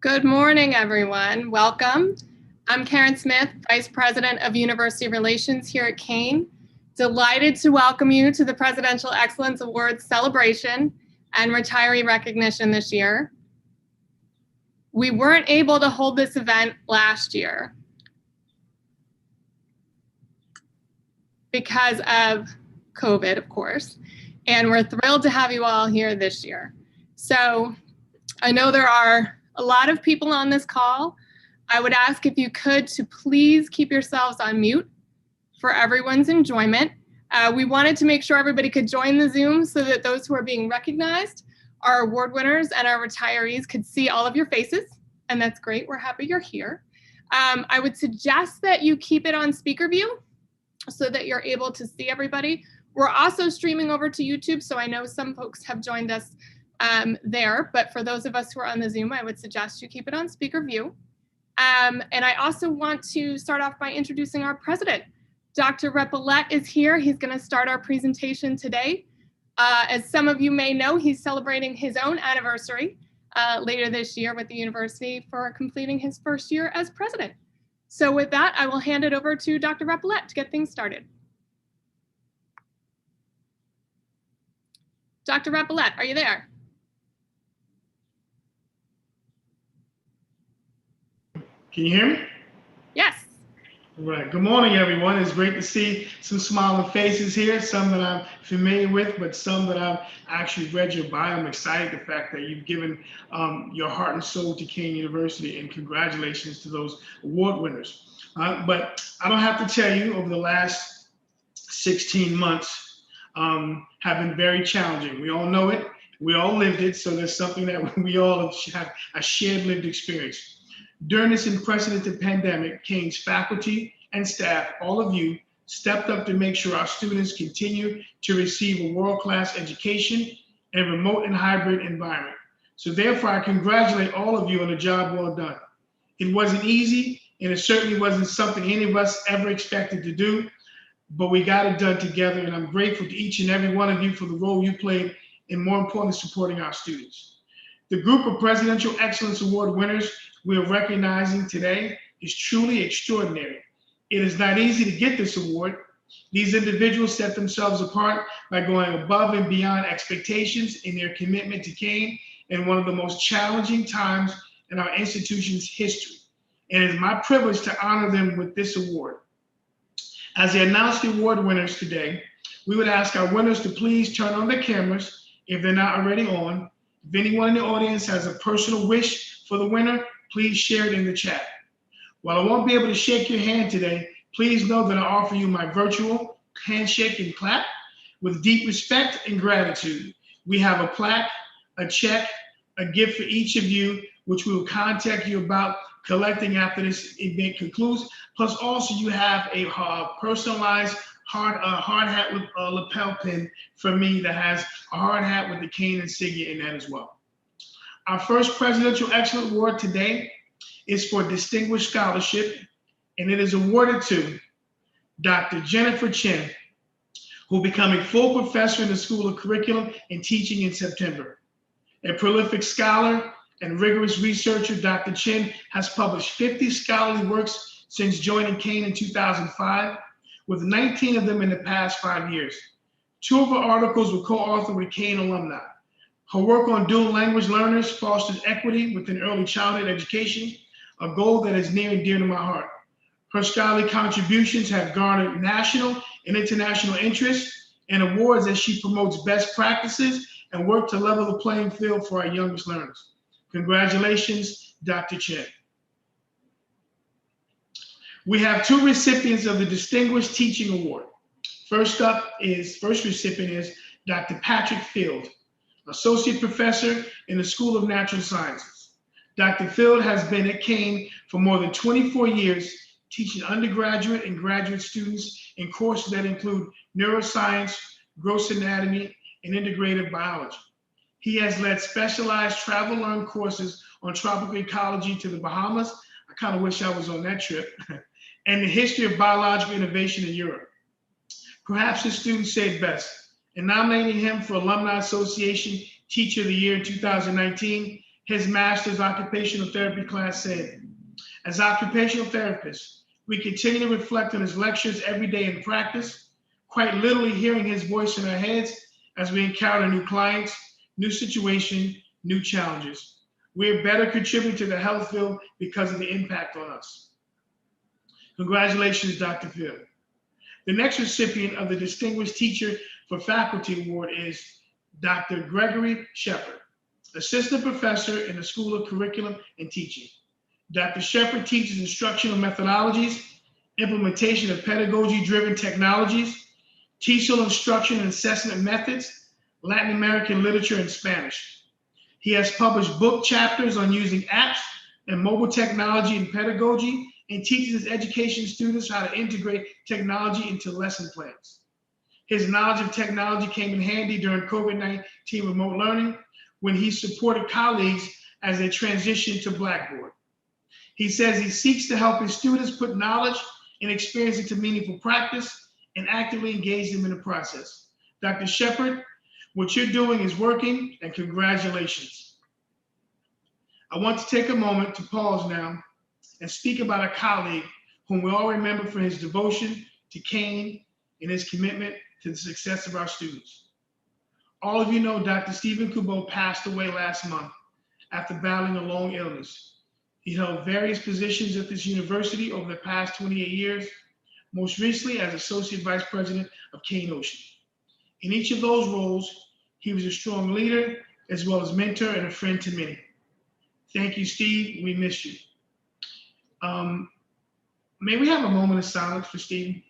Good morning, everyone. Welcome. I'm Karen Smith, Vice President of University Relations here at Kean. Delighted to welcome you to the Presidential Excellence Awards celebration and retiree recognition this year. We weren't able to hold this event last year because of COVID, of course, and we're thrilled to have you all here this year. So I know there are a lot of people on this call. I would ask if you could to please keep yourselves on mute for everyone's enjoyment. We wanted to make sure everybody could join the Zoom so that those who are being recognized, our award winners and our retirees, could see all of your faces, and that's great. We're happy you're here. I would suggest that you keep it on speaker view so that you're able to see everybody. We're also streaming over to YouTube, so I know some folks have joined us there, but for those of us who are on the Zoom, I would suggest you keep it on speaker view. And I also want to start off by introducing our president. Dr. Repillette is here. He's going to start our presentation today. As some of you may know, he's celebrating his own anniversary later this year with the university for completing his first year as president. So with that, I will hand it over to Dr. Repillette to get things started. Dr. Repillette, are you there? Can you hear me? Yes. All right. Good morning, everyone. It's great to see some smiling faces here, some that I'm familiar with, but some that I've actually read your bio. I'm excited the fact that you've given your heart and soul to Kean University, and congratulations to those award winners. But I don't have to tell you, over the last 16 months have been very challenging. We all know it. We all lived it. So there's something that we all have a shared lived experience. During this unprecedented pandemic, Kean's faculty and staff, all of you, stepped up to make sure our students continue to receive a world-class education in a remote and hybrid environment. So therefore, I congratulate all of you on a job well done. It wasn't easy, and it certainly wasn't something any of us ever expected to do, but we got it done together, and I'm grateful to each and every one of you for the role you played in, more importantly, supporting our students. The group of Presidential Excellence Award winners we are recognizing today is truly extraordinary. It is not easy to get this award. These individuals set themselves apart by going above and beyond expectations in their commitment to Kean in one of the most challenging times in our institution's history. And it is my privilege to honor them with this award. As they announce the award winners today, we would ask our winners to please turn on their cameras if they're not already on. If anyone in the audience has a personal wish for the winner, please share it in the chat. While I won't be able to shake your hand today, please know that I offer you my virtual handshake and clap with deep respect and gratitude. We have a plaque, a check, a gift for each of you, which we will contact you about collecting after this event concludes. Plus also you have a personalized hard hat with a lapel pin from me that has a hard hat with the Kean insignia in that as well. Our first Presidential Excellence Award today is for Distinguished Scholarship, and it is awarded to Dr. Jennifer Chen, who will become a full professor in the School of Curriculum and Teaching in September. A prolific scholar and rigorous researcher, Dr. Chen has published 50 scholarly works since joining Kean in 2005, with 19 of them in the past 5 years. 2 of her articles were co-authored with Kean alumni. Her work on dual language learners fosters equity within early childhood education, a goal that is near and dear to my heart. Her scholarly contributions have garnered national and international interest and awards as she promotes best practices and work to level the playing field for our youngest learners. Congratulations, Dr. Chen. We have 2 recipients of the Distinguished Teaching Award. First recipient is Dr. Patrick Field, Associate Professor in the School of Natural Sciences. Dr. Field has been at Kean for more than 24 years, teaching undergraduate and graduate students in courses that include neuroscience, gross anatomy, and integrative biology. He has led specialized travel learn courses on tropical ecology to the Bahamas. I kind of wish I was on that trip. And the history of biological innovation in Europe. Perhaps his students say it best. In nominating him for Alumni Association Teacher of the Year in 2019, His master's occupational therapy class said, "As occupational therapists, we continue to reflect on his lectures every day in practice, quite literally hearing his voice in our heads as we encounter new clients, new situations, new challenges. We're better contributing to the health field because of the impact on us." Congratulations, Dr. Phil. The next recipient of the Distinguished Teacher for Faculty Award is Dr. Gregory Shepard, Assistant Professor in the School of Curriculum and Teaching. Dr. Shepard teaches instructional methodologies, implementation of pedagogy-driven technologies, TESOL instruction and assessment methods, Latin American literature, and Spanish. He has published book chapters on using apps and mobile technology in pedagogy, and teaches his education students how to integrate technology into lesson plans. His knowledge of technology came in handy during COVID-19 remote learning when he supported colleagues as they transitioned to Blackboard. He says he seeks to help his students put knowledge and experience into meaningful practice and actively engage them in the process. Dr. Shepard, what you're doing is working, and congratulations. I want to take a moment to pause now and speak about a colleague whom we all remember for his devotion to Kean and his commitment to the success of our students. All of you know Dr. Stephen Kubo passed away last month after battling a long illness. He held various positions at this university over the past 28 years, most recently as Associate Vice President of Kean Ocean. In each of those roles, he was a strong leader as well as mentor and a friend to many. Thank you, Steve. We miss you. May we have a moment of silence for Stephen?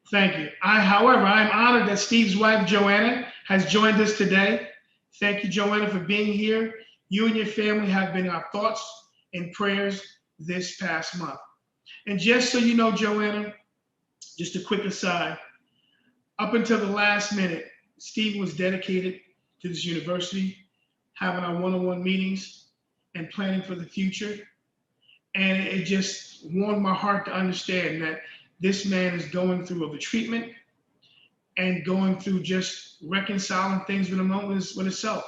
Thank you. However, I'm honored that Steve's wife, Joanna, has joined us today. Thank you, Joanna, for being here. You and your family have been our thoughts and prayers this past month. And just so you know, Joanna, just a quick aside, up until the last minute, Steve was dedicated to this university, having our one-on-one meetings and planning for the future. And it just warmed my heart to understand that this man is going through a treatment and going through just reconciling things with himself.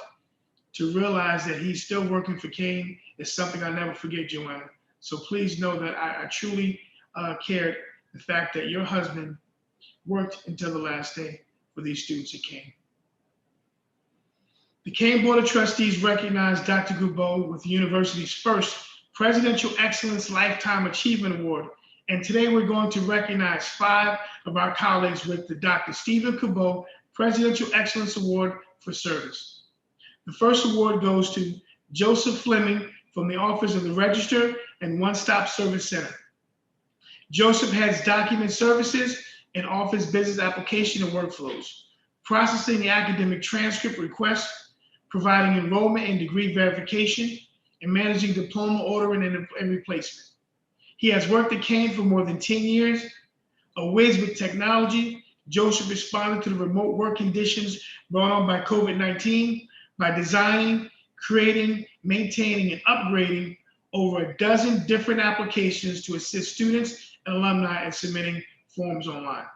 To realize that he's still working for Kean is something I'll never forget, Joanna. So please know that I truly cared the fact that your husband worked until the last day for these students at Kean. The Kean Board of Trustees recognized Dr. Kubo with the university's first Presidential Excellence Lifetime Achievement Award. And today we're going to recognize 5 of our colleagues with the Dr. Stephen Kubo Presidential Excellence Award for Service. The first award goes to Joseph Fleming from the Office of the Register and One-Stop Service Center. Joseph heads document services and office business application and workflows, processing the academic transcript requests, providing enrollment and degree verification, and managing diploma ordering and replacement. He has worked at Kean for more than 10 years. A whiz with technology, Joseph responded to the remote work conditions brought on by COVID-19 by designing, creating, maintaining, and upgrading over a dozen different applications to assist students and alumni in submitting forms online.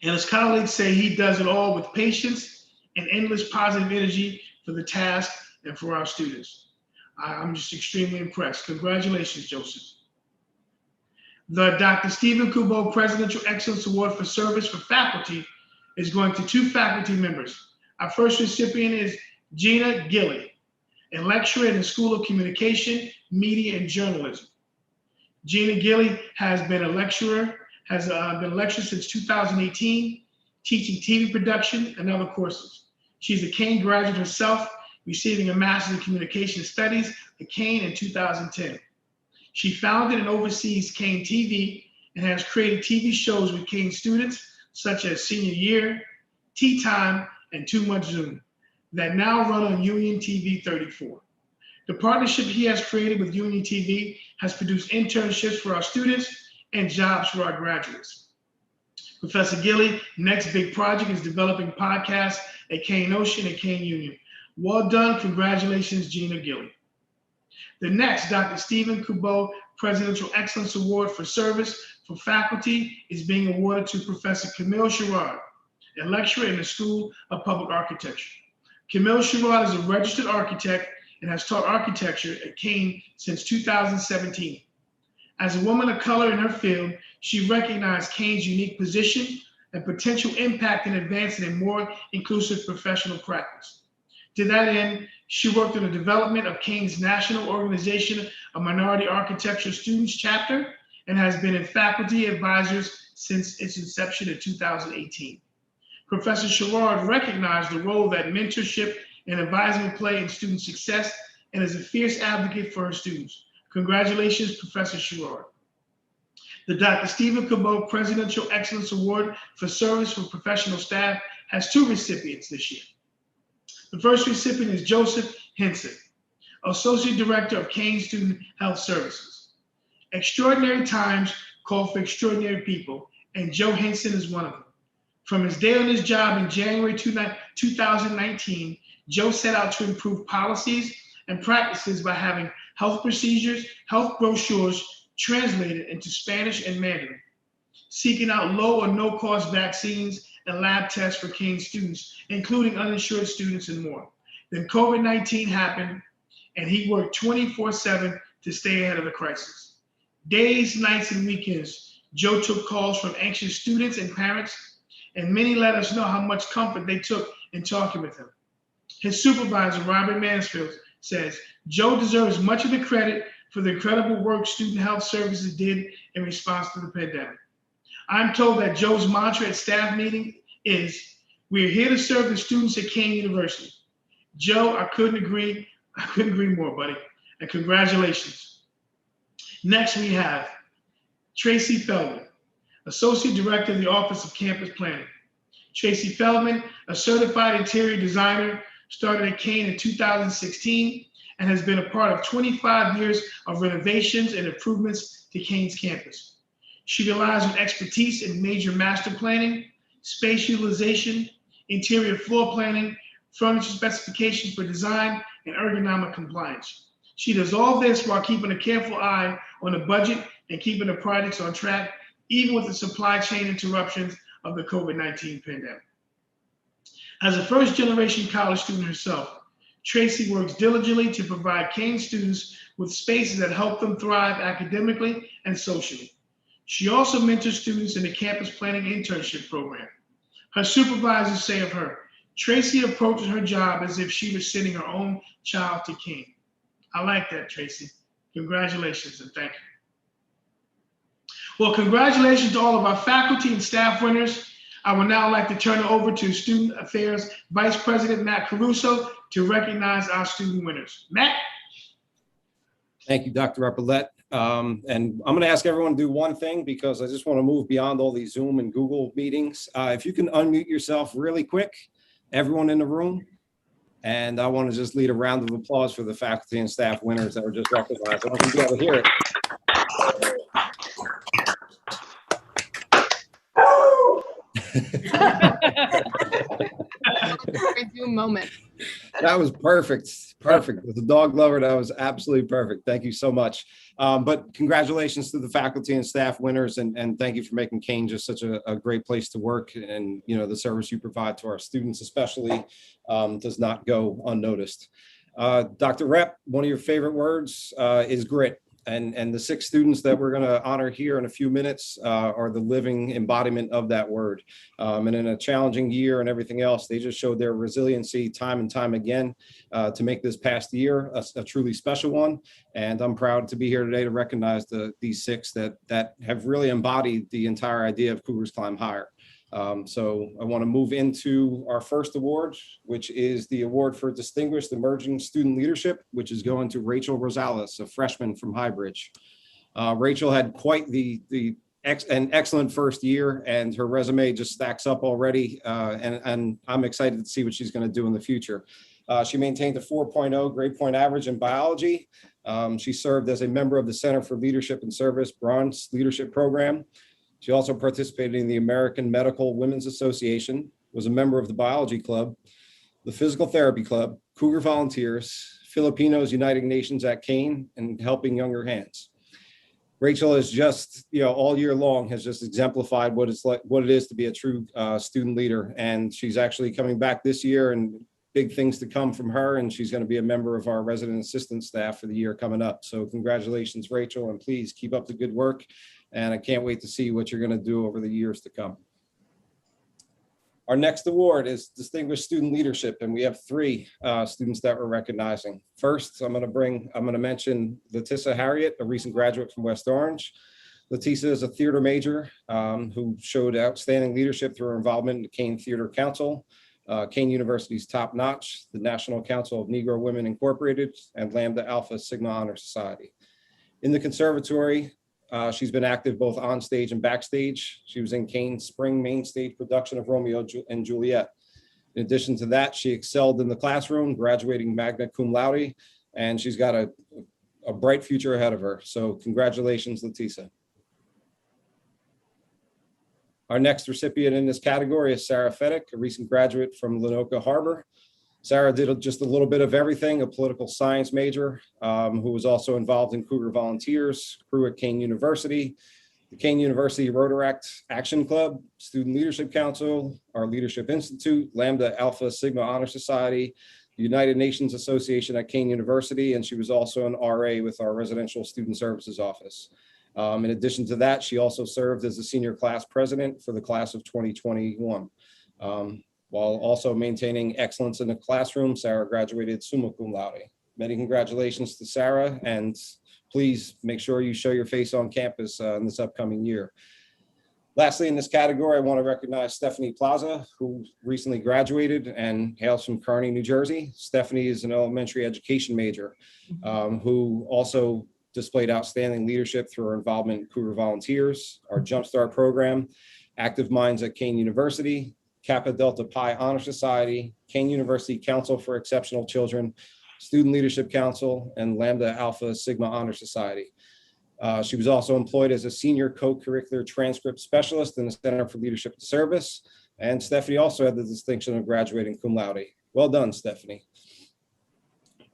And as colleagues say, he does it all with patience and endless positive energy for the task and for our students. I'm just extremely impressed. Congratulations, Joseph. The Dr. Stephen Kubo Presidential Excellence Award for Service for Faculty is going to 2 faculty members. Our first recipient is Gina Gilley, a lecturer in the School of Communication, Media, and Journalism. Gina Gilley has been a lecturer since 2018, teaching TV production and other courses. She's a Kean graduate herself, receiving a Master's in Communication Studies at Kean in 2010. She founded and oversees Kean TV and has created TV shows with Kean students such as Senior Year, Tea Time, and Too Much Zoom that now run on Union TV 34. The partnership he has created with Union TV has produced internships for our students and jobs for our graduates. Professor Gilley, next big project is developing podcasts at Kean Ocean and Kean Union. Well done, congratulations, Gina Gilley. The next, Dr. Stephen Kubo Presidential Excellence Award for Service for Faculty is being awarded to Professor Camille Shaward, a lecturer in the School of Public Architecture. Camille Shaward is a registered architect and has taught architecture at Kean since 2017. As a woman of color in her field, she recognized Kean's unique position and potential impact in advancing a more inclusive professional practice. To that end, she worked on the development of Kean's National Organization of Minority Architecture Students chapter and has been in faculty advisors since its inception in 2018. Professor Shaward recognized the role that mentorship and advisement play in student success and is a fierce advocate for her students. Congratulations, Professor Shaward. The Dr. Stephen Kubo Presidential Excellence Award for Service for Professional Staff has two recipients this year. The first recipient is Joseph Henson, Associate Director of Kean Student Health Services. Extraordinary times call for extraordinary people, and Joe Henson is one of them. From his day on his job in January 2019, Joe set out to improve policies and practices by having health procedures, health brochures translated into Spanish and Mandarin, seeking out low or no cost vaccines and lab tests for Kean students, including uninsured students and more. Then COVID-19 happened and he worked 24/7 to stay ahead of the crisis. Days, nights, and weekends, Joe took calls from anxious students and parents, and many let us know how much comfort they took in talking with him. His supervisor, Robert Mansfield, says, Joe deserves much of the credit for the incredible work Student Health Services did in response to the pandemic. I'm told that Joe's mantra at staff meeting is, we're here to serve the students at Kean University. Joe, I couldn't agree more, buddy, and congratulations. Next, we have Tracy Feldman, Associate Director of the Office of Campus Planning. Tracy Feldman, a certified interior designer, started at Kean in 2016 and has been a part of 25 years of renovations and improvements to Kean's campus. She relies on expertise in major master planning, space utilization, interior floor planning, furniture specifications for design, and ergonomic compliance. She does all this while keeping a careful eye on the budget and keeping the projects on track, even with the supply chain interruptions of the COVID-19 pandemic. As a first-generation college student herself, Tracy works diligently to provide Kean students with spaces that help them thrive academically and socially. She also mentors students in the campus planning internship program. Her supervisors say of her, Tracy approaches her job as if she was sending her own child to Kean. I like that, Tracy. Congratulations and thank you. Well, congratulations to all of our faculty and staff winners. I would now like to turn it over to Student Affairs Vice President Matt Caruso to recognize our student winners. Matt? Thank you, Dr. Epaulet. And I'm going to ask everyone to do one thing because I just want to move beyond all these Zoom and Google meetings. If you can unmute yourself really quick, everyone in the room. And I want to just lead a round of applause for the faculty and staff winners that were just recognized. I don't think you'll be able to hear it. Zoom moment. That was perfect. Perfect. As a dog lover, that was absolutely perfect. Thank you so much. But congratulations to the faculty and staff winners, and thank you for making Kean just such a great place to work. And you know, the service you provide to our students especially does not go unnoticed. Dr. Rep, one of your favorite words is grit. And the 6 students that we're going to honor here in a few minutes are the living embodiment of that word. And in a challenging year and everything else, they just showed their resiliency time and time again to make this past year a truly special one. And I'm proud to be here today to recognize these 6 that have really embodied the entire idea of Cougars Climb Higher. So I want to move into our first award, which is the award for Distinguished Emerging Student Leadership, which is going to Rachel Rosales, a freshman from Highbridge. Rachel had quite an excellent first year, and her resume just stacks up already. And I'm excited to see what she's going to do in the future. She maintained a 4.0 grade point average in biology. She served as a member of the Center for Leadership and Service Bronze Leadership Program. She also participated in the American Medical Women's Association, was a member of the Biology Club, the Physical Therapy Club, Cougar Volunteers, Filipinos Uniting Nations at Kean, and Helping Younger Hands. Rachel is just, all year long has just exemplified what it is to be a true student leader. And she's actually coming back this year, and big things to come from her. And she's going to be a member of our resident assistant staff for the year coming up. So congratulations, Rachel, and please keep up the good work. And I can't wait to see what you're going to do over the years to come. Our next award is Distinguished Student Leadership, and we have 3 students that we're recognizing. First, I'm going to mention Latissa Harriet, a recent graduate from West Orange. Latissa is a theater major who showed outstanding leadership through her involvement in the Kean Theater Council, Kean University's Top Notch, the National Council of Negro Women Incorporated, and Lambda Alpha Sigma Honor Society. In the conservatory, she's been active both on stage and backstage. She was in Kean's spring main stage production of Romeo and Juliet. In addition to that, she excelled in the classroom, graduating magna cum laude, and she's got a bright future ahead of her. So congratulations, Latissa. Our next recipient in this category is Sarah Fedec, a recent graduate from Lenoka Harbor. Sarah did just a little bit of everything, a political science major who was also involved in Cougar Volunteers, crew at Kean University, the Kean University Rotaract Action Club, Student Leadership Council, our Leadership Institute, Lambda Alpha Sigma Honor Society, the United Nations Association at Kean University, and she was also an RA with our Residential Student Services Office. In addition to that, she also served as the senior class president for the class of 2021. While also maintaining excellence in the classroom, Sarah graduated summa cum laude. Many congratulations to Sarah, and please make sure you show your face on campus in this upcoming year. Lastly, in this category, I want to recognize Stephanie Plaza, who recently graduated and hails from Kearney, New Jersey. Stephanie is an elementary education major who also displayed outstanding leadership through her involvement in Cougar Volunteers, our Jumpstart program, Active Minds at Kean University, Kappa Delta Pi Honor Society, Kean University Council for Exceptional Children, Student Leadership Council, and Lambda Alpha Sigma Honor Society. She was also employed as a senior co-curricular transcript specialist in the Center for Leadership and Service. And Stephanie also had the distinction of graduating cum laude. Well done, Stephanie.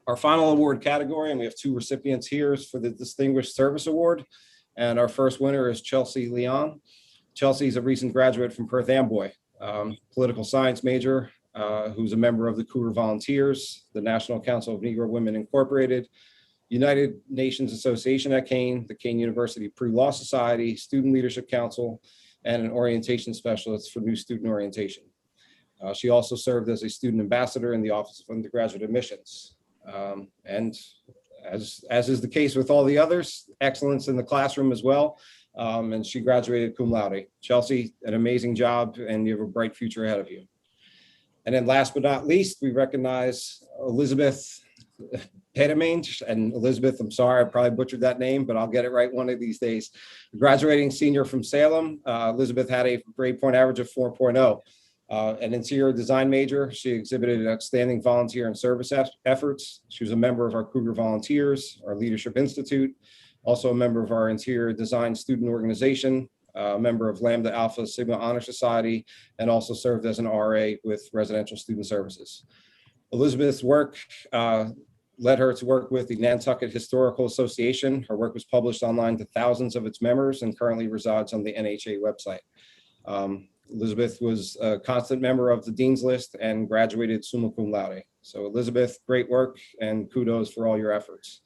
Our final award category, and we have 2 recipients here, is for the Distinguished Service Award. And our first winner is Chelsea Leon. Chelsea is a recent graduate from Perth Amboy. Political science major, who's a member of the Cougar Volunteers, the National Council of Negro Women Incorporated, United Nations Association at Kean, the Kean University Pre-Law Society, Student Leadership Council, and an orientation specialist for new student orientation. She also served as a student ambassador in the Office of Undergraduate Admissions. And as is the case with all the others, excellence in the classroom as well. And she graduated cum laude. Chelsea, an amazing job, and you have a bright future ahead of you. And then last but not least, we recognize Elizabeth Pedemange. And Elizabeth, I'm sorry, I probably butchered that name, but I'll get it right one of these days. Graduating senior from Salem, Elizabeth had a grade point average of 4.0. An interior design major, she exhibited outstanding volunteer and service efforts. She was a member of our Cougar Volunteers, our Leadership Institute, also a member of our interior design student organization, a member of Lambda Alpha Sigma Honor Society, and also served as an RA with Residential Student Services. Elizabeth's work led her to work with the Nantucket Historical Association. Her work was published online to thousands of its members and currently resides on the NHA website. Elizabeth was a constant member of the Dean's List and graduated summa cum laude. So Elizabeth, great work and kudos for all your efforts.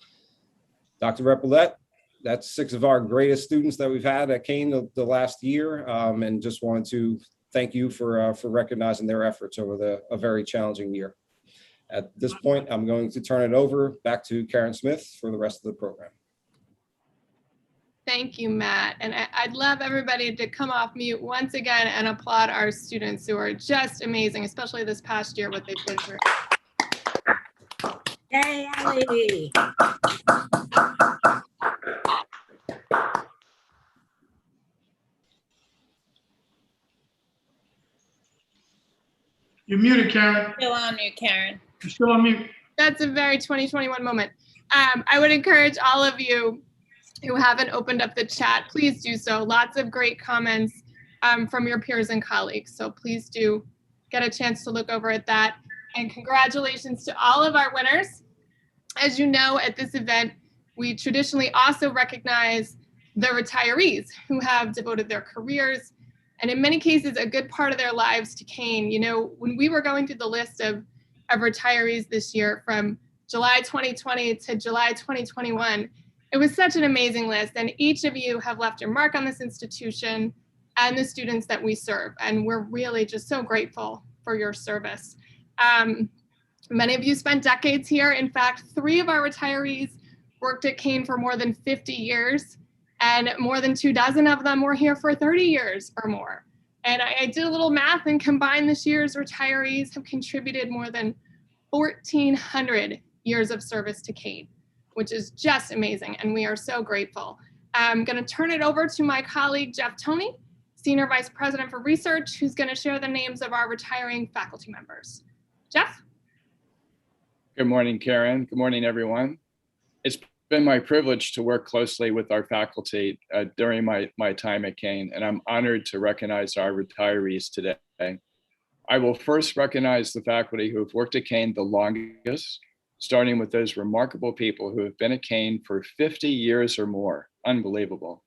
Dr. Repollette, that's 6 of our greatest students that we've had at Kean the last year, and just wanted to thank you for recognizing their efforts over a very challenging year. At this point, I'm going to turn it over back to Karen Smith for the rest of the program. Thank you, Matt. And I'd love everybody to come off mute once again and applaud our students who are just amazing, especially this past year, what they've been through. Yay, Ellie. You're muted, Karen. Still on mute, Karen. You're still on mute. That's a very 2021 moment. I would encourage all of you who haven't opened up the chat, please do so. Lots of great comments from your peers and colleagues. So please do get a chance to look over at that. And congratulations to all of our winners. As you know, at this event, we traditionally also recognize the retirees who have devoted their careers and in many cases a good part of their lives to Kean. You know, when we were going through the list of retirees this year from July 2020 to July 2021, it was such an amazing list, and each of you have left your mark on this institution and the students that we serve, and we're really just so grateful for your service. Many of you spent decades here. In fact, 3 of our retirees worked at Kean for more than 50 years, and more than 24 of them were here for 30 years or more. And I did a little math and combined this year's retirees have contributed more than 1,400 years of service to Kean, which is just amazing, and we are so grateful. I'm going to turn it over to my colleague, Jeff Toney, Senior Vice President for Research, who's going to share the names of our retiring faculty members. Jeff? Good morning, Karen. Good morning, everyone. It's been my privilege to work closely with our faculty during my time at Kean, and I'm honored to recognize our retirees today. I will first recognize the faculty who have worked at Kean the longest, starting with those remarkable people who have been at Kean for 50 years or more. Unbelievable.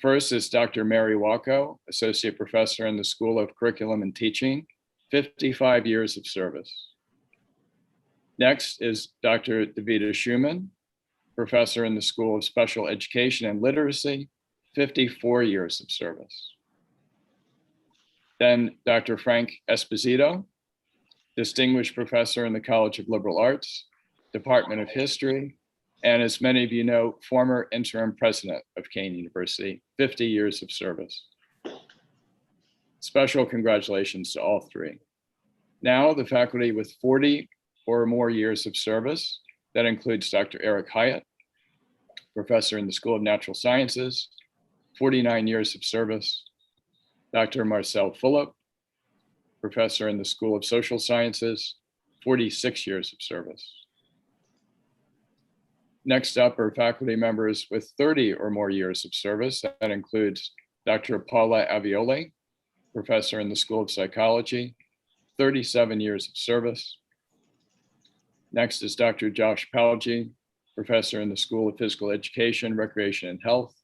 First is Dr. Mary Walko, Associate Professor in the School of Curriculum and Teaching, 55 years of service. Next is Dr. Davida Schumann, Professor in the School of Special Education and Literacy, 54 years of service. Then Dr. Frank Esposito, Distinguished Professor in the College of Liberal Arts, Department of History, and as many of you know, former interim president of Kean University, 50 years of service. Special congratulations to all 3. Now the faculty with 40 or more years of service. That includes Dr. Eric Hyatt, Professor in the School of Natural Sciences, 49 years of service. Dr. Marcel Fulop, Professor in the School of Social Sciences, 46 years of service. Next up are faculty members with 30 or more years of service. That includes Dr. Paula Avioli, Professor in the School of Psychology, 37 years of service. Next is Dr. Josh Palgi, Professor in the School of Physical Education, Recreation, and Health,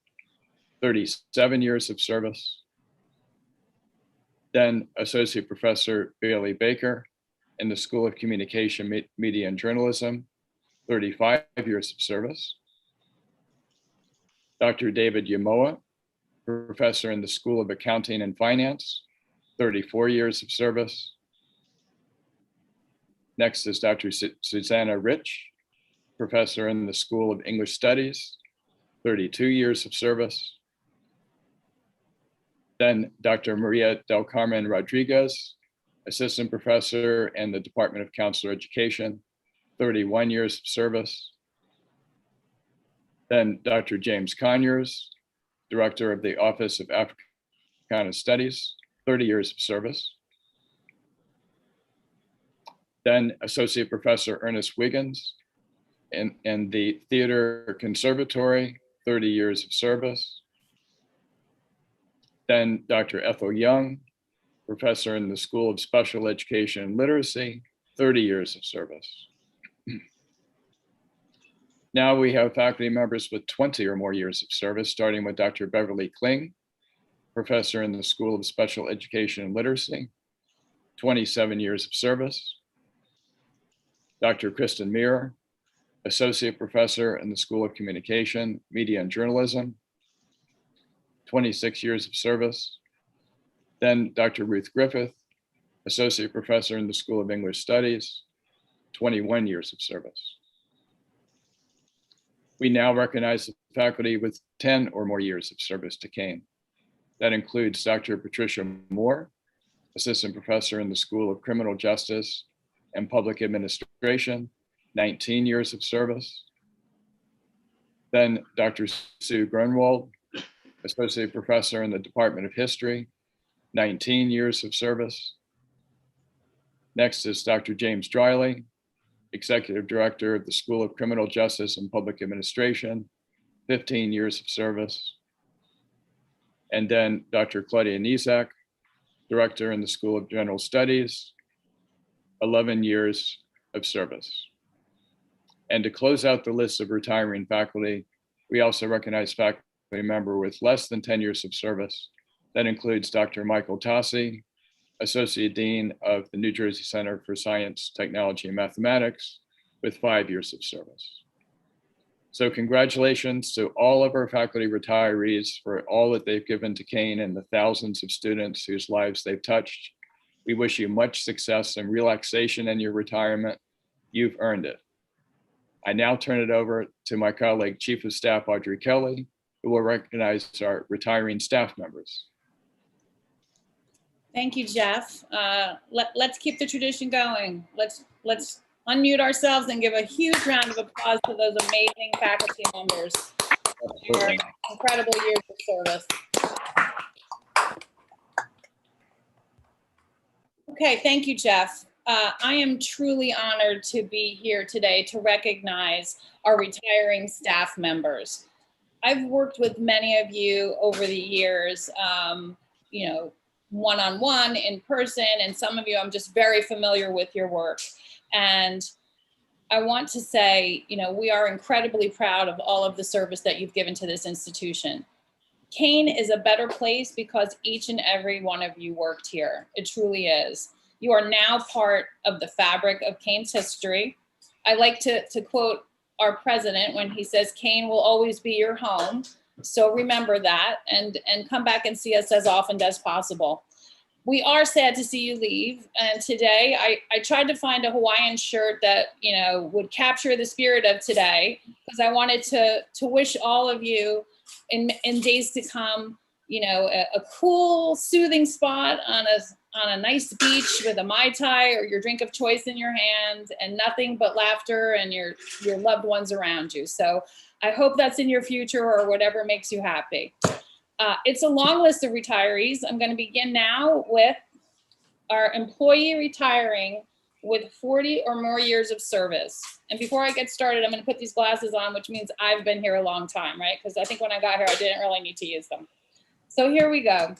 37 years of service. Then Associate Professor Bailey Baker in the School of Communication, Media, and Journalism, 35 years of service. Dr. David Yamoa, Professor in the School of Accounting and Finance, 34 years of service. Next is Dr. Susanna Rich, Professor in the School of English Studies, 32 years of service. Then Dr. Maria del Carmen Rodriguez, Assistant Professor in the Department of Counselor Education, 31 years of service. Then Dr. James Conyers, Director of the Office of Africana Studies, 30 years of service. Then Associate Professor Ernest Wiggins in the Theater Conservatory, 30 years of service. Then Dr. Ethel Young, Professor in the School of Special Education and Literacy, 30 years of service. Now we have faculty members with 20 or more years of service, starting with Dr. Beverly Kling, Professor in the School of Special Education and Literacy, 27 years of service. Dr. Kristen Meir, Associate Professor in the School of Communication, Media, and Journalism, 26 years of service. Then Dr. Ruth Griffith, Associate Professor in the School of English Studies, 21 years of service. We now recognize the faculty with 10 or more years of service to Kean. That includes Dr. Patricia Moore, Assistant Professor in the School of Criminal Justice and Public Administration, 19 years of service. Then Dr. Sue Grunwald, Associate Professor in the Department of History, 19 years of service. Next is Dr. James Driley, Executive Director of the School of Criminal Justice and Public Administration, 15 years of service. And then Dr. Claudia Nizak, Director in the School of General Studies, 11 years of service. And to close out the list of retiring faculty, we also recognize faculty member with less than 10 years of service. That includes Dr. Michael Tassi, Associate Dean of the New Jersey Center for Science, Technology, and Mathematics, with 5 years of service. So congratulations to all of our faculty retirees for all that they've given to Kean and the thousands of students whose lives they've touched. We wish you much success and relaxation in your retirement. You've earned it. I now turn it over to my colleague, Chief of Staff Audrey Kelly, who will recognize our retiring staff members. Thank you, Jeff. Let's keep the tradition going. Let's unmute ourselves and give a huge round of applause to those amazing faculty members for their incredible years of service. Okay, thank you, Jeff. I am truly honored to be here today to recognize our retiring staff members. I've worked with many of you over the years, you know, one-on-one, in person, and some of you I'm just very familiar with your work. And I want to say, you know, we are incredibly proud of all of the service that you've given to this institution. Kean is a better place because each and every one of you worked here. It truly is. You are now part of the fabric of Kean's history. I like to quote our president when he says, Kean will always be your home. So remember that and come back and see us as often as possible. We are sad to see you leave. And today I tried to find a Hawaiian shirt that, you know, would capture the spirit of today, because I wanted to wish all of you in days to come, you know, a cool, soothing spot on a nice beach with a Mai Tai or your drink of choice in your hand, and nothing but laughter and your loved ones around you. So I hope that's in your future, or whatever makes you happy. It's a long list of retirees. I'm going to begin now with our employee retiring with 40 or more years of service. And before I get started, I'm going to put these glasses on, which means I've been here a long time, right? Because I think when I got here, I didn't really need to use them. So here we go.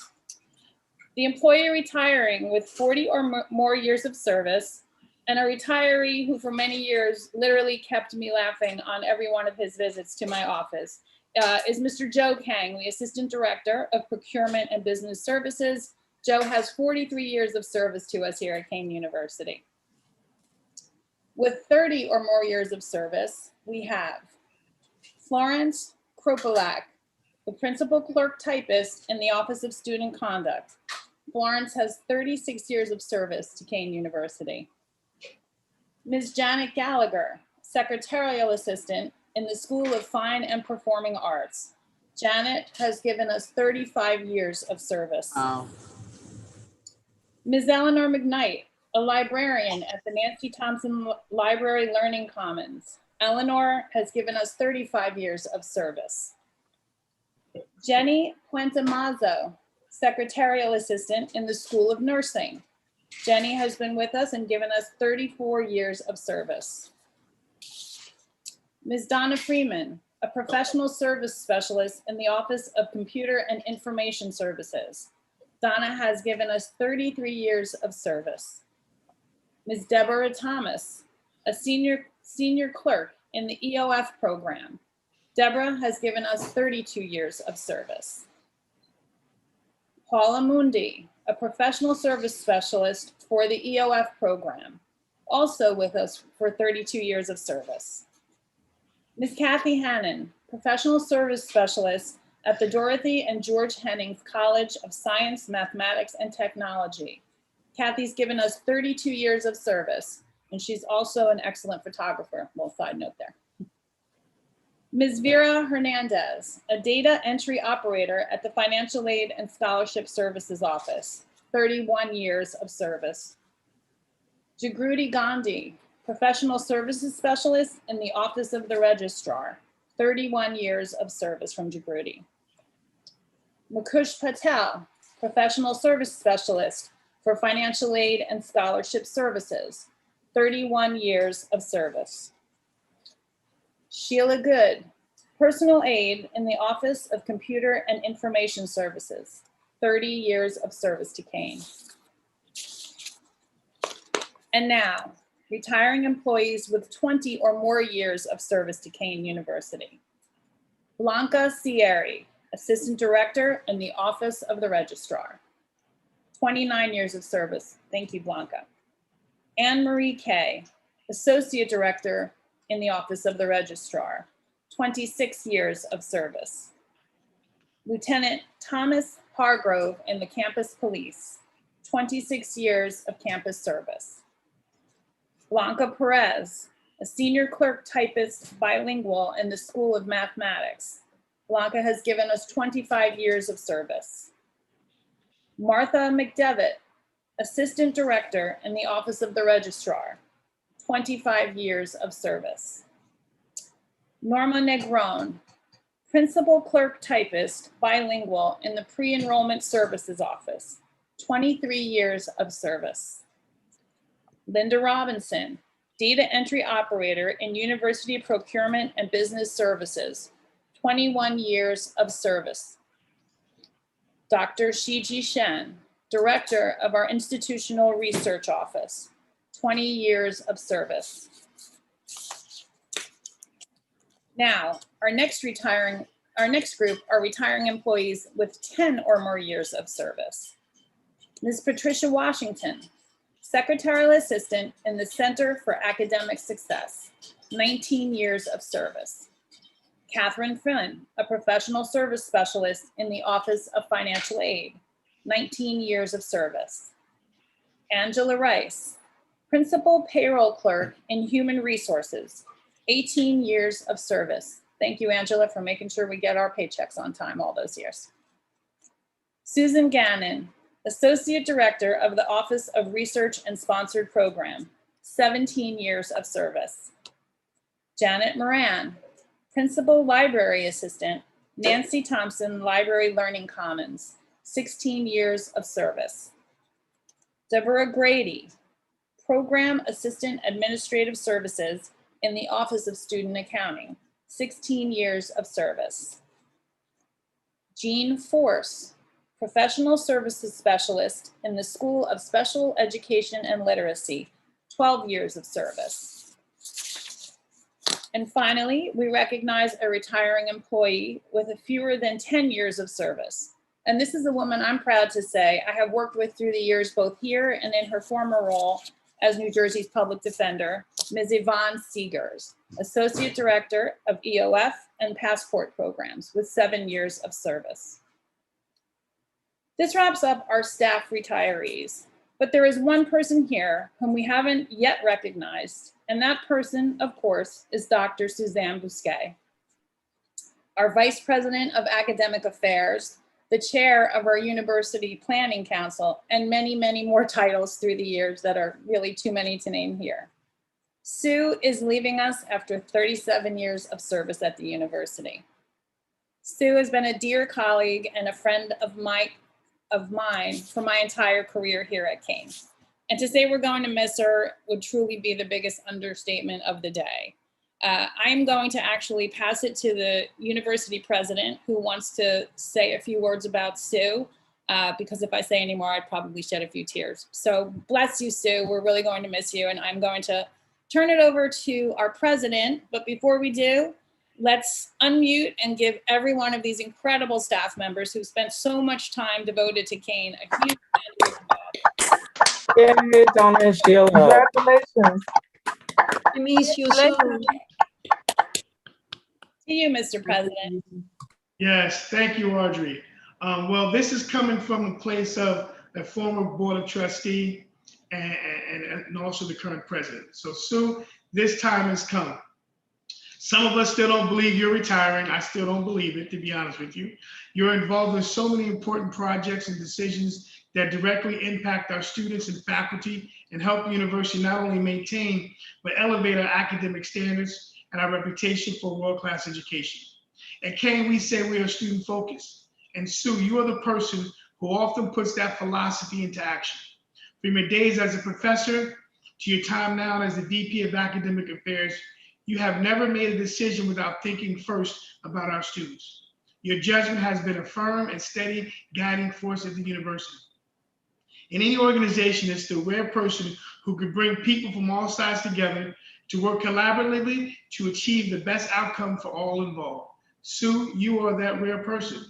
The employee retiring with 40 or more years of service, and a retiree who for many years literally kept me laughing on every one of his visits to my office, is Mr. Joe Kang, the Assistant Director of Procurement and Business Services. Joe has 43 years of service to us here at Kean University. With 30 or more years of service, we have Florence Kropolak, the Principal Clerk Typist in the Office of Student Conduct. Florence has 36 years of service to Kean University. Ms. Janet Gallagher, Secretarial Assistant in the School of Fine and Performing Arts. Janet has given us 35 years of service. Wow. Ms. Eleanor McKnight, a librarian at the Nancy Thompson Library Learning Commons. Eleanor has given us 35 years of service. Jenny Puentemazo, Secretarial Assistant in the School of Nursing. Jenny has been with us and given us 34 years of service. Ms. Donna Freeman, a Professional Service Specialist in the Office of Computer and Information Services. Donna has given us 33 years of service. Ms. Deborah Thomas, a senior clerk in the EOF program. Deborah has given us 32 years of service. Paula Mundi, a Professional Service Specialist for the EOF program, also with us for 32 years of service. Ms. Kathy Hannon, Professional Service Specialist at the Dorothy and George Hennings College of Science, Mathematics, and Technology. Kathy's given us 32 years of service, and she's also an excellent photographer. Little side note there. Ms. Vera Hernandez, a data entry operator at the Financial Aid and Scholarship Services Office, 31 years of service. Jagruti Gandhi, Professional Services Specialist in the Office of the Registrar, 31 years of service from Jagruti. Mukush Patel, Professional Service Specialist for Financial Aid and Scholarship Services, 31 years of service. Sheila Good, Personal Aid in the Office of Computer and Information Services, 30 years of service to Kean. And now, retiring employees with 20 or more years of service to Kean University. Blanca Sierri, Assistant Director in the Office of the Registrar, 29 years of service. Thank you, Blanca. Anne Marie Kay, Associate Director in the Office of the Registrar, 26 years of service. Lieutenant Thomas Hargrove in the Campus Police, 26 years of campus service. Blanca Perez, a senior clerk typist bilingual in the School of Mathematics. Blanca has given us 25 years of service. Martha McDevitt, Assistant Director in the Office of the Registrar, 25 years of service. Norma Negron, Principal Clerk Typist bilingual in the Pre-Enrollment Services Office, 23 years of service. Linda Robinson, Data Entry Operator in University Procurement and Business Services, 21 years of service. Dr. Shiji Shen, Director of our Institutional Research Office, 20 years of service. Now, our next group are retiring employees with 10 or more years of service. Ms. Patricia Washington, Secretarial Assistant in the Center for Academic Success, 19 years of service. Catherine Flynn, a Professional Service Specialist in the Office of Financial Aid, 19 years of service. Angela Rice, Principal Payroll Clerk in Human Resources, 18 years of service. Thank you, Angela, for making sure we get our paychecks on time all those years. Susan Gannon, Associate Director of the Office of Research and Sponsored Program, 17 years of service. Janet Moran, Principal Library Assistant, Nancy Thompson Library Learning Commons, 16 years of service. Deborah Grady, Program Assistant Administrative Services in the Office of Student Accounting, 16 years of service. Jean Force, Professional Services Specialist in the School of Special Education and Literacy, 12 years of service. And finally, we recognize a retiring employee with fewer than 10 years of service. And this is a woman I'm proud to say I have worked with through the years, both here and in her former role as New Jersey's public defender, Ms. Yvonne Seegers, Associate Director of EOF and Passport Programs with 7 years of service. This wraps up our staff retirees, but there is one person here whom we haven't yet recognized, and that person, of course, is Dr. Suzanne Bousquet, our Vice President of Academic Affairs, the chair of our University Planning Council, and many, many more titles through the years that are really too many to name here. Sue is leaving us after 37 years of service at the university. Sue has been a dear colleague and a friend of mine for my entire career here at Kean. And to say we're going to miss her would truly be the biggest understatement of the day. I'm going to actually pass it to the university president who wants to say a few words about Sue, because if I say any more, I'd probably shed a few tears. So bless you, Sue. We're really going to miss you. And I'm going to turn it over to our president. But before we do, let's unmute and give every one of these incredible staff members who spent so much time devoted to Kean a huge round of applause. Yay, Donna and Sheila. Congratulations. I miss you so. To you, Mr. President. Yes, thank you, Audrey. Well, this is coming from a place of a former board of trustee and also the current president. So Sue, this time has come. Some of us still don't believe you're retiring. I still don't believe it, to be honest with you. You're involved in so many important projects and decisions that directly impact our students and faculty and help the university not only maintain, but elevate our academic standards and our reputation for world-class education. At Kean, we say we are student-focused. And Sue, you are the person who often puts that philosophy into action. From your days as a professor to your time now as the VP of Academic Affairs, you have never made a decision without thinking first about our students. Your judgment has been a firm and steady guiding force at the university. In any organization, it's the rare person who could bring people from all sides together to work collaboratively to achieve the best outcome for all involved. Sue, you are that rare person.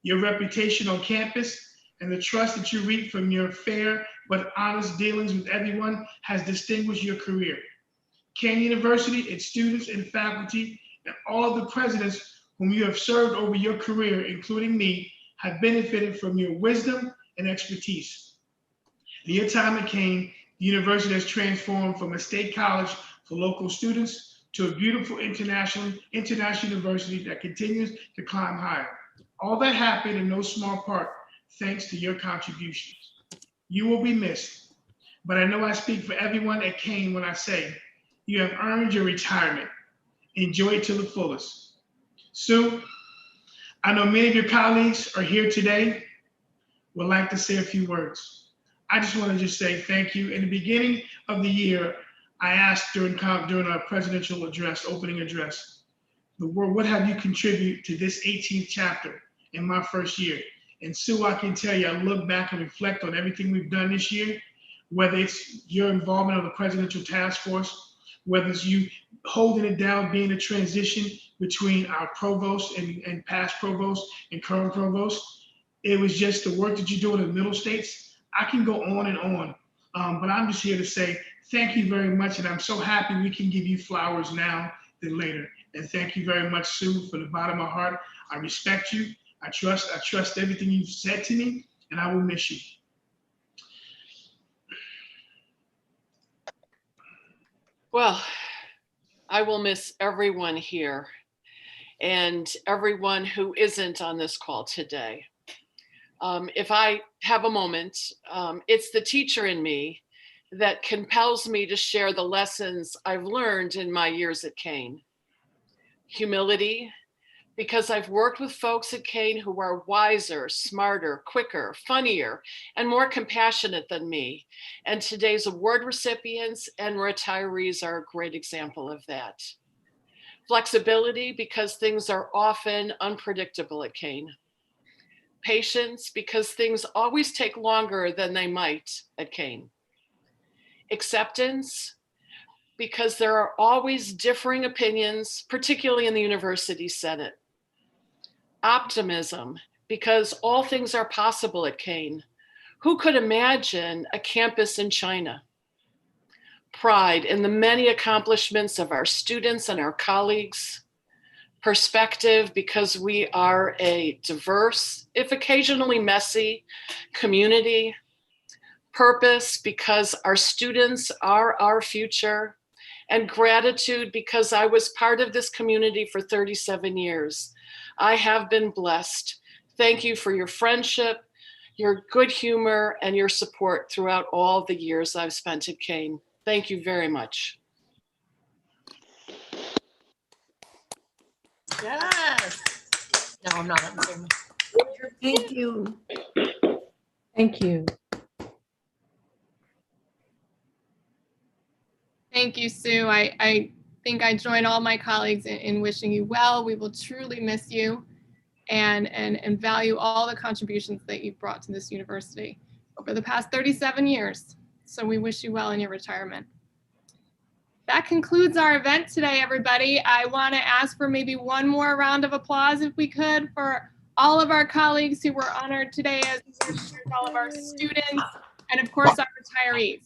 Your reputation on campus and the trust that you reap from your fair but honest dealings with everyone has distinguished your career. Kean University, its students and faculty, and all of the presidents whom you have served over your career, including me, have benefited from your wisdom and expertise. In your time at Kean, the university has transformed from a state college for local students to a beautiful international university that continues to climb higher. All that happened in no small part thanks to your contributions. You will be missed, but I know I speak for everyone at Kean when I say you have earned your retirement. Enjoy it to the fullest. Sue, I know many of your colleagues are here today, would like to say a few words. I just want to just say thank you. In the beginning of the year, I asked during our presidential address, opening address, the word, what have you contributed to this 18th chapter in my first year? And Sue, I can tell you, I look back and reflect on everything we've done this year, whether it's your involvement of the presidential task force, whether it's you holding it down, being a transition between our provost and past provost and current provost. It was just the work that you're doing in the middle states. I can go on and on, but I'm just here to say thank you very much, and I'm so happy we can give you flowers now than later. And thank you very much, Sue, from the bottom of my heart. I respect you. I trust everything you've said to me, and I will miss you. Well, I will miss everyone here and everyone who isn't on this call today. If I have a moment, it's the teacher in me that compels me to share the lessons I've learned in my years at Kean. Humility, because I've worked with folks at Kean who are wiser, smarter, quicker, funnier, and more compassionate than me. And today's award recipients and retirees are a great example of that. Flexibility, because things are often unpredictable at Kean. Patience, because things always take longer than they might at Kean. Acceptance, because there are always differing opinions, particularly in the University Senate. Optimism, because all things are possible at Kean. Who could imagine a campus in China? Pride in the many accomplishments of our students and our colleagues. Perspective, because we are a diverse, if occasionally messy, community. Purpose, because our students are our future. And gratitude, because I was part of this community for 37 years. I have been blessed. Thank you for your friendship, your good humor, and your support throughout all the years I've spent at Kean. Thank you very much. Yes. No, I'm not. Thank you. Thank you. Thank you, Sue. I think I join all my colleagues in wishing you well. We will truly miss you and value all the contributions that you've brought to this university over the past 37 years. So we wish you well in your retirement. That concludes our event today, everybody. I want to ask for maybe one more round of applause, if we could, for all of our colleagues who were honored today, as well as all of our students, and of course, our retirees.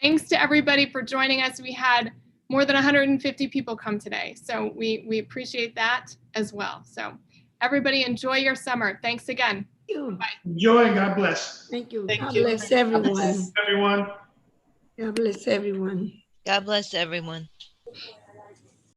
Thanks to everybody for joining us. We had more than 150 people come today, so we appreciate that as well. So everybody enjoy your summer. Thanks again. You. Bye. Enjoy and God bless. Thank you. Thank God you. bless everyone. Everyone. God bless everyone. God bless everyone.